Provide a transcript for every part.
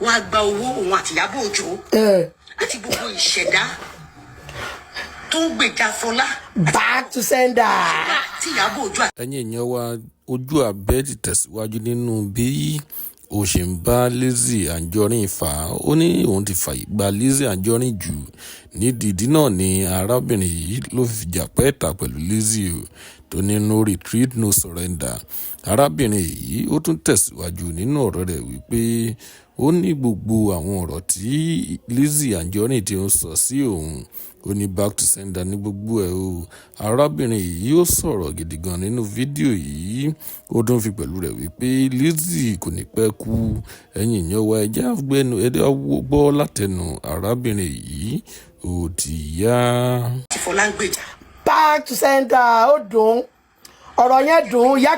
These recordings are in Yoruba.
wọ́n á gba owó òun àti Ìyábọ̀ Òjó àti gbogbo ìṣẹ̀dá tó ń gbèjà Fọlá. Back to sender. Tí Ìyábọ̀ Òjó. Ẹ̀yin èèyàn wa, OJUABE ti tẹ̀síwájú nínú bí ó ṣe ń bá LIZZY ANJORIN fà á. Ó ní òun ti fàyè gba LIZZY ANJORIN jù. Nídìí náà ni arábìnrin yìí ló fi jà pẹ́ẹ́ta pẹ̀lú LIZZY o, tó ní no retreat no surrender. Arábìnrin yìí ó tún tẹ̀síwájú nínú ọ̀rọ̀ rẹ̀ wípé ó ní gbogbo àwọn ọ̀rọ̀ tí LIZZY ANJORIN ti ń sọ sí òun, ó ní back to sender ní gbogbo ẹ̀ o. Arábìnrin yìí ó sọ̀rọ̀ gidi gan nínú fídíò yìí. Ó tún fi pẹ̀lú rẹ̀ wípé LIZZY kò ní pẹ́ kú. Ẹ̀yin èèyàn wa, ẹjẹ́ àgbẹ̀nu ẹ̀dẹ́ gbọ́ látẹnu arábìnrin yìí ó ti yá. Tí Fọlá ń gbèjà. Back to sender. Ó dùn. Ọ̀rọ̀ yẹn dùn. Ìyá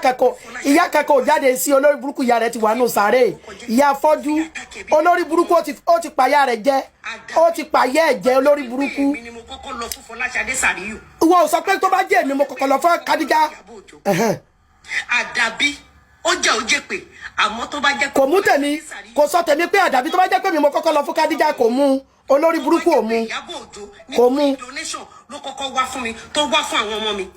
kẹ́kọ̀ọ́ jáde sí olórí burúkú, ìyá rẹ̀ ti wà nù sáré. Ìyá fọ́jú olórí burúkú ó ti pàyà rẹ̀ jẹ́. Ó ti pàyà ẹ̀ jẹ́ olórí burúkú. Èmi ni mo kọ́kọ́ lọ fún Fọláṣadé Sàríyù. Ìwọ ò sọ pé tó bá jẹ́ èmi mo kọ́kọ́ lọ fún Kádíjà. Àdàbí ó jẹ́ òjé pé àmọ́ tó bá jẹ́ Kò mú tèmi. Kò sọ tèmi pé àdàbí tó bá jẹ́ pé mi mo kọ́kọ́ lọ fún Kádíjà kò mú. Olórí burúkú ò mú. Ìyábọ̀ Òjó Kò mú. ní donation ló kọ́kọ́ wá fún mi tó wá fún àwọn ọmọ mi.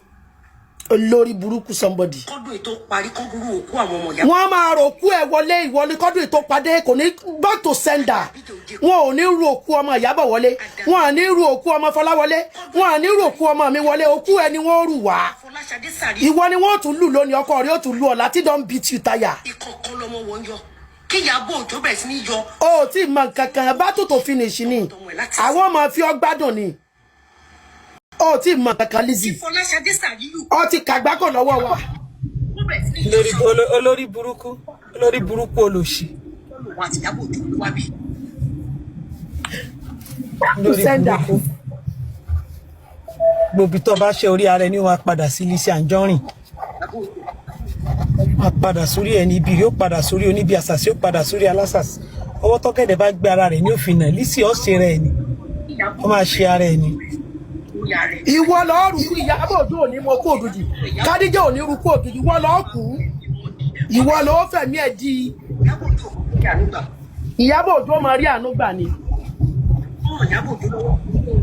Olórí burúkú somebody. Kọ́dún ètò parí kọ́gúrú òkú àwọn ọmọ Ìyábọ̀. Wọ́n máa rò kú ẹ̀ wọlé ìwọlé kọ́dún ètò padé kò ní back to sender. Wọn ò ní ru òkú ọmọ Ìyábọ̀ wọlé. Wọn ò ní ru òkú ọmọ Fọlá wọlé. Wọn ò ní ru òkú ọmọ mi wọlé. Òkú ẹ ni wọ́n rù wá. Fọláṣadé Sàríyù. Ìwọ ni wọ́n tún lù lónìí, ọkọ rẹ̀ ó tún lù ọ̀la tí don beat you tire. Ìkọ̀kọ̀ lọmọ wọn yọ. Kí Ìyábọ̀ Òjó bẹ̀rẹ̀ sí ní yọ. O tí mọ kankan battle to finish ni. Àwọn máa fi ọ gbádùn ni. O tí mọ kankan LIZZY. Fọláṣadé Sàríyù. O ti kàgbákò lọ́wọ́ wa. olórí burúkú olóṣì. Wọ́n àti Ìyábọ̀ Òjó ló wá bí. Lórí burúkú. Gbòbí tó bá ṣe orí ara ẹni wá padà sí LIZZY ANJORIN. A padà sórí ẹni ibi yóò padà sórí oníbi àṣàṣì, yóò padà sórí alásàṣì. Ọwọ́ tọ́kẹ̀dẹ̀ bá gbé ara rẹ̀ ní òfin náà. LIZZY ó ṣe rẹ̀ ni. Ó máa ṣe ara ẹ̀ ni. Ìwọ lọ rùkú Ìyábọ̀ Òjó ò ní mo kú ògidì. Kádíjà ò ní rùkú ògidì. Ìwọ lọ kú. Ìwọ lọ fẹ̀mí ẹ̀ di. Ìyábọ̀ Òjó máa rí àánú gbà ni. Ìyábọ̀ Òjó lọ́wọ́.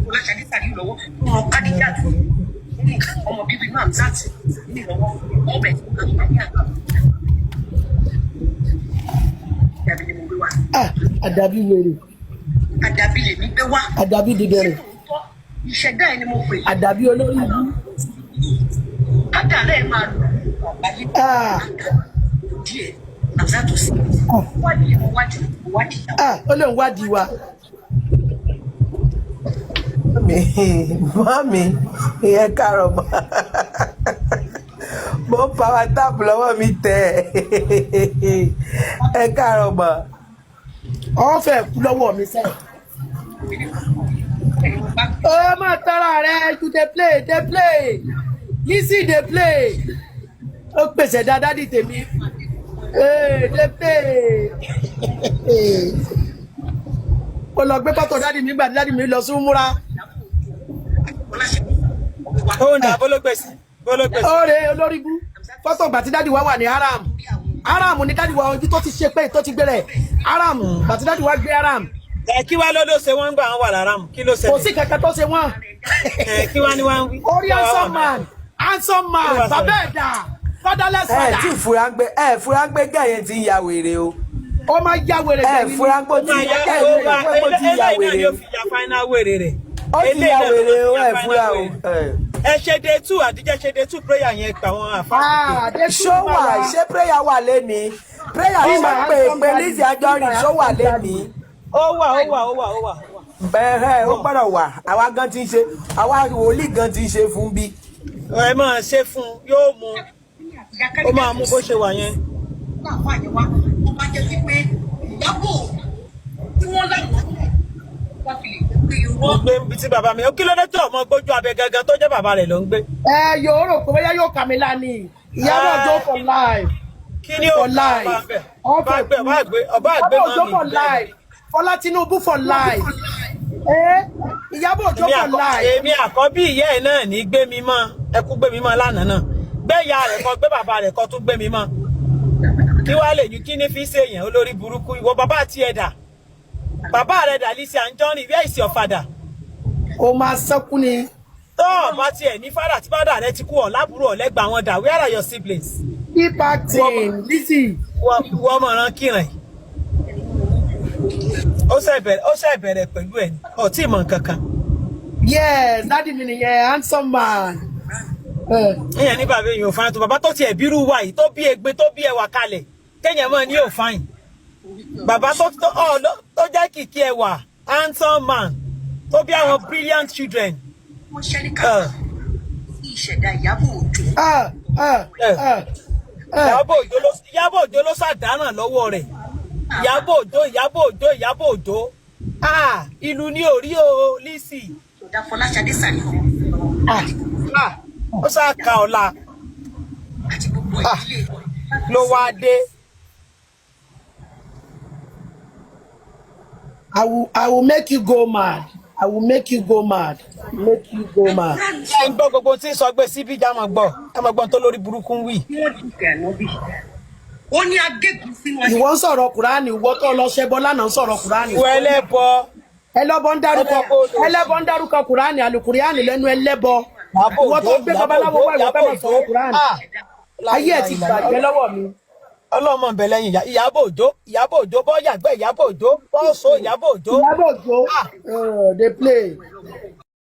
Fọláṣadé Sàríyù lọ́wọ́. Ọmọ Kádíjà tó. Ọmọ bíbí inú Àmísàtì ní lọ́wọ́. Ọbẹ̀ Àdàbí ni mo gbé wá. Àdàbí wèrè. Àdàbí lè ní gbé wá. Àdàbí dìdẹ̀rẹ̀. Ìṣẹ̀dá ẹni mo pè. Àdàbí olórí ìlú. Kádà rẹ̀ máa lò. Díẹ̀ Àmísàtì sí. Wádìí. Ó lè ń wádìí wa. Mami, ìyẹn kárọ̀ mọ́. Mo power tap lọ́wọ́ mi tẹ̀. Ẹ kárọ̀ mọ́. Ó fẹ́ kú lọ́wọ́ mi sẹ́yìn. Ó máa tọ́ra rẹ̀ you dey play. LIZZY dey play. Ó pèsè dáadáa di tèmi. Dey play. Ó lọ gbé pọ́tò dádì mi gbà dádì mi lọ sí múra. Ó ń dà bólógbèsì. Ó rè olórí bú. Pọ́tò gbà tí dádì wa wà ní haram. Haram ni dádì wa ojú tó ti ṣe pé tó ti gbé rẹ̀. Haram gbà tí dádì wa gbé haram. Kí wá ló ṣe wọ́n gbà wọ́n wà lára mu? Kí ló ṣe? Kò sí kankan tó ṣe wọ́n. Kí wá ní wá ń wí? Orí handsome man, bàbá ẹ̀dá, fatherless father. Tí fura ń gbé gẹ̀yẹ́ ti ya wèrè o. Ó máa ya wèrè gẹ̀yẹ́. Fura ń gbé ti ya wèrè o. Eléyìí náà yóò fi ya final wèrè rẹ̀. Ó ti ya wèrè o, fura o. Ẹ ṣe day 2 àdíjẹ́ ṣe day 2 prayer yẹn gbà wọn àfáà. Ṣó wà ṣé prayer wà lẹ́ni? Prayer ní máa pè LIZZY ANJORIN ṣó wà lẹ́ni? Ó wà. Bẹ́ẹ̀ ó gbọ́dọ̀ wà. Àwa gan ti ń ṣe, àwa wòlíì gan ti ń ṣe fún bí. Ẹ máa ṣe fún yóò mú. Ó máa mú bó ṣe wà yẹn. Ó bá jẹ́ wípé Ìyábọ̀ tí wọ́n láwọn wọ́n fi lè gbé irú. Wọ́n gbé ibi tí bàbá mi. Ó kí ló dé tó ọmọ gbójú abẹ gangan tó jẹ́ bàbá rẹ̀ ló ń gbé. Yóò rò pé bóyá yóò kà mí lánìí. Ìyábọ̀ Òjó for life. Kí ni ó kà ọba àgbẹ̀ Òjó for life. Fọlá Tinubu for life. Ìyábọ̀ Òjó for life. Èmi àkọ́bí ìyá ẹ̀ náà ní gbé mi mọ́. Ẹ kú gbé mi mọ́ lánàá náà. Gbé ìyá rẹ̀ kan gbé bàbá rẹ̀ kan tún gbé mi mọ́. Kí wá lè yí kí ní fi ṣe èèyàn olórí burúkú ìwọ bàbá àti ẹ̀dà Bàbá rẹ̀ dà Lizzy Anjorin, where is your father? Ó máa sẹ́kù ni. Tó bá tiẹ̀ ní father tí father rẹ̀ ti kú ọ̀ lábúrò ọ̀lẹ́gbà wọn dà, where are your siblings? Keep acting, Lizzy. Wọ́n mọ̀ràn kíran. Ó ṣe bẹ̀rẹ̀ pẹ̀lú ẹ̀ ní ọtí ìmọ̀ kankan. Yes, daddy mi nìyẹn, handsome man. Ìyẹn ní bàbá èèyàn ò fáyín tó bàbá tó tiẹ̀ bírú wa yìí tó bí egbe tó bí ẹwà kalẹ̀ kéèyàn mọ̀ ní ò fáyín. Bàbá tó jẹ́ kìkì ẹwà, handsome man tó bí àwọn brilliant children. Wọ́n ṣẹ́ ní ká ìṣẹ̀dá Ìyábọ̀ Òjó ló ṣàdánà lọ́wọ́ rẹ̀. Ìyábọ̀ Òjó. Ìlú ní orí o, Lizzy. Ìṣẹ̀dá Fọláṣadé Sàní. Ó ṣàkà ọ̀la. Àti gbogbo ìdílé. Ló wá dé. I will make you go mad. I will make you go mad. Make you go mad. Ẹ ń gbọ́ gbogbo tí ń sọ gbé síbí já máa gbọ́. Ẹ máa gbọ́ tó lórí burúkú ń wí. Ó ní agégún sínú ọjọ́. Ìwọ ń sọ̀rọ̀ Kùránì, ìwọ tó lọ ṣẹbọ lánàá ń sọ̀rọ̀ Kùránì. Ìwọ ẹlẹ́bọ. Ẹlẹ́bọ ń dárúkọ Kùránì, àlùkùránì lẹ́nu ẹlẹ́bọ. Ìwọ tó gbé babaláwo wá ìwọ fẹ́ máa sọ̀rọ̀ Kùránì. Ayé ẹ̀ ti gbàgbé lọ́wọ́ mi. Ọlọ́mọ ń bẹ lẹ́yìn Ìyábọ̀ Òjó bọ́ yàgbẹ́ Ìyábọ̀ Òjó bọ́ so Ìyábọ̀ Òjó. Ìyábọ̀ Òjó, they play.